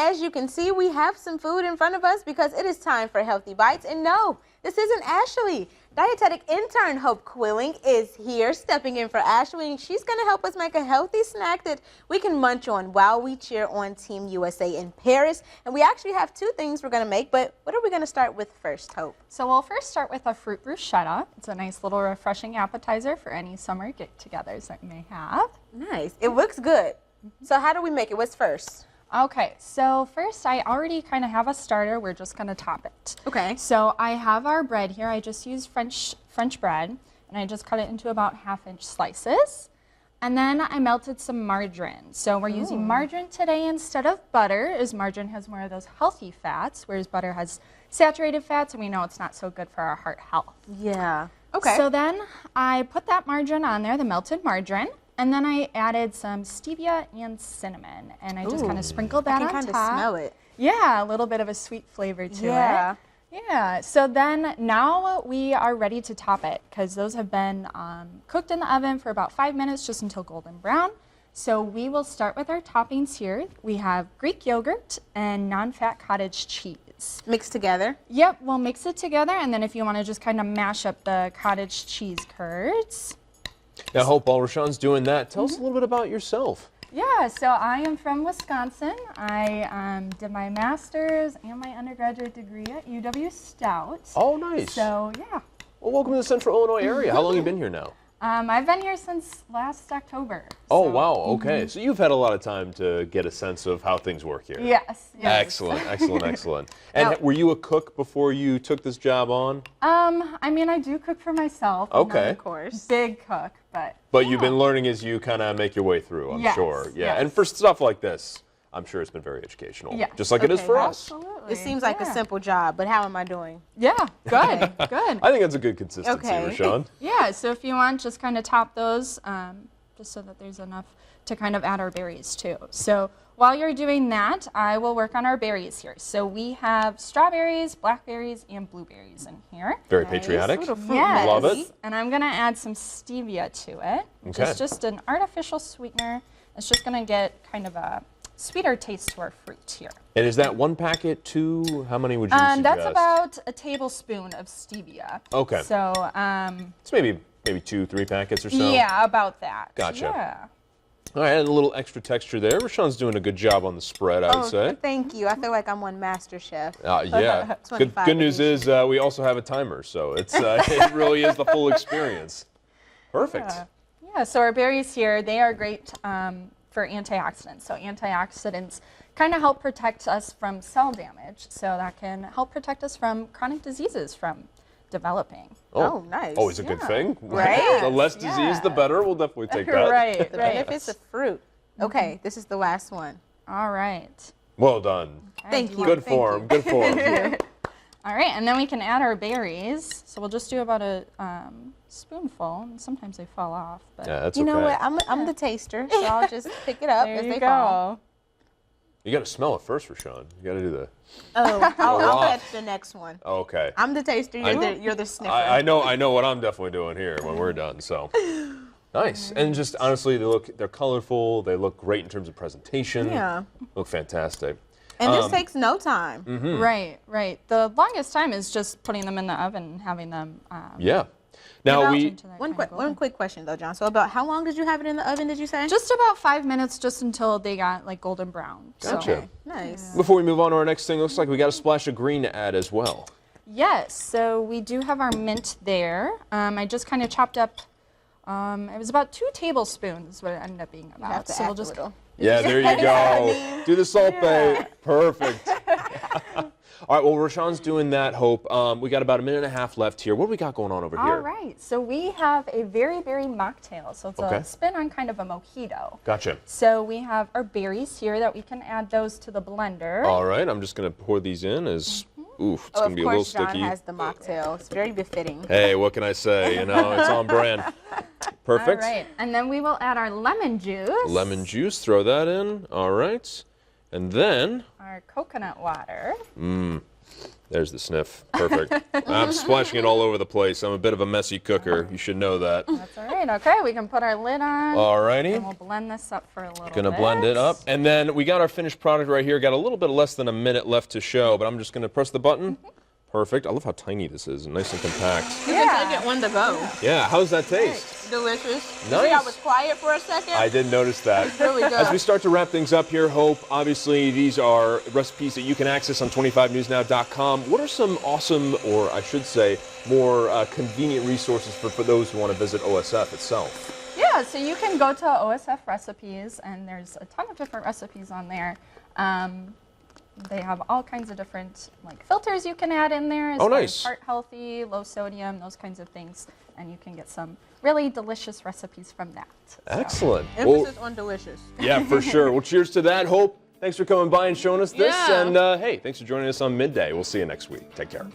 as you can see, we have some food in front of us because it is time for Healthy Bites. And no, this isn't Ashley. Dietetic intern Hope Quilling is here stepping in for Ashley, and she's going to help us make a healthy snack that we can munch on while we cheer on Team USA in Paris. And we actually have two things we're going to make, but what are we going to start with first, Hope? So we'll first start with a fruit bruschetta. It's a nice little refreshing appetizer for any summer get-togethers that you may have. Nice. It looks good. So how do we make it? What's first? Okay, so first I already kind of have a starter. We're just going to top it. Okay. So I have our bread here. I just used French bread, and I just cut it into about 1/2-inch slices. And then I melted some margarine. So we're using margarine today instead of butter, as margarine has more of those healthy fats, whereas butter has saturated fats, and we know it's not so good for our heart health. Yeah. Okay. So then I put that margarine on there, the melted margarine. And then I added some stevia and cinnamon, and I just kind of sprinkled that on top. I can kind of smell it. Yeah, a little bit of a sweet flavor to Yeah. it. Yeah. So then now we are ready to top it because those have been cooked in the oven for about 5 minutes, just until golden brown. So we will start with our toppings here. We have Greek yogurt and non-fat cottage cheese. Mixed together? Yep, we'll mix it together, and then if you want to just kind of mash up the cottage cheese curds. Now, Hope, while Rashawn's doing that, tell us a little bit about yourself. Yeah, so I am from Wisconsin. I did my master's and my undergraduate degree at UW Stout. Oh, nice. So, yeah. Well, welcome to the Central Illinois area. How long have you been here now? I've been here since last October. Oh, so. wow. Okay. So you've had a lot of time to get a sense of how things work here. Yes. Excellent, excellent, excellent. And Now, were you a cook before you took this job on? I mean, I do cook for myself. I'm not Okay. Of course. a big cook, but But you've been learning as you kind of make your way through, I'm Yes, sure. Yeah. yes. And for stuff like this, I'm sure it's been very educational. Yes. Just like it is Okay, for us. absolutely. It seems like a Yeah. simple job, but how am I doing? Yeah, good, good. I think that's a good consistency, Okay. Rashawn. Yeah, so if you want, just kind of top those, just so that there's enough to kind of add our berries too. So while you're doing that, I will work on our berries here. So we have strawberries, blackberries, and blueberries in here. Very Nice. patriotic. Little fruit Yes. Love medley. it. And I'm gonna add some stevia to it, which Okay. is just an artificial sweetener. It's just gonna get kind of a sweeter taste to our fruit here. And is that one packet, two? How many would you suggest? That's about a tablespoon of stevia. Okay. So, It's maybe 2, 3 packets or so. yeah, about that. Gotcha. Yeah. All right, and a little extra texture there. Rashawn's doing a good job on the spread, I would say. Thank you. I feel like I'm on MasterChef. Yeah. Good 25 news is we also have a timer, so it's it really is the full experience. Perfect. Yeah, so our berries here, they are great for antioxidants. So antioxidants kind of help protect us from cell damage. So that can help protect us from chronic diseases from developing. Oh, nice. Always a good Yeah. thing. Right? The less disease, the Yeah. better. We'll definitely take that. Right, The right. benefits of fruit. Okay, this is the last one. All right. Well done. Thank you. Good Thank form. you. Good form. All right, and then we can add our berries. So we'll just do about a spoonful. And sometimes they fall off, but Yeah, that's You know okay. what? I'm the taster, so I'll just pick it up there as you they go. fall. You got to smell it first, Rashawn. You got to do the. Oh, I'll wow. catch the next one. Okay. I'm the taster. You're the sniffer. I know what I'm definitely doing here when we're done. So nice. And just honestly, they're colorful. They look great in terms of presentation. Yeah. Look fantastic. And this takes no time. Right, right. The longest time is just putting them in the oven and having them. Yeah. Now About- we. into that One kind of golden. quick question though, John. So about how long did you have it in the oven? Did you say? Just about 5 minutes, just until they got like golden brown. So- Gotcha. Okay, nice. Before we move on to our next thing, looks like we got a splash of green to add as well. Yes, so we do have our mint there. I just kind of chopped up. It was about 2 tablespoons. What it ended up being about. You have to so add we'll a just. little. Yeah, there you go. Do the salt bay. Perfect. All right, well, Rashawn's doing that, Hope. We got about a minute and a half left here. What do we got going on over All here? right, so we have a very berry mocktail. So it's Okay. a spin on kind of a mojito. Gotcha. So we have our berries here that we can add those to the blender. All right, I'm just going to pour these in as, oof, it's Oh, going of to be a little course, John sticky. has the mocktail. It's very befitting. Hey, what can I say? You know, it's on brand. Perfect. All right, and then we will add our lemon juice. Lemon juice, throw that in. All right. And then our coconut water. there's the sniff. Perfect. I'm splashing it all over the place. I'm a bit of a messy cooker. You should know that. That's all right. Okay, we can put our lid on. Alrighty. And we'll blend this up for a little bit. Gonna blend it up. And then we got our finished product right here. Got a little bit less than a minute left to show, but I'm just gonna press the button. Perfect. I love how tiny this is, nice and compact. You can take it on the go. Yeah, how's that taste? Delicious. Nice. See, I was quiet for a second. I did notice that. It's really good. As we start to wrap things up here, Hope, obviously these are recipes that you can access on 25newsnow.com. What are some awesome, or I should say, more convenient resources for those who want to visit OSF itself? Yeah, so you can go to OSF recipes, and there's a ton of different recipes on there. They have all kinds of different filters you can add in there as far as heart healthy, low sodium, those kinds of things, and you can get some really delicious recipes from that. Excellent. Emphasis on delicious. Yeah, for sure. Well, cheers to that, Hope. Thanks for coming by and showing us this, Yeah. and hey, thanks for joining us on Midday. We'll see you next week. Take care.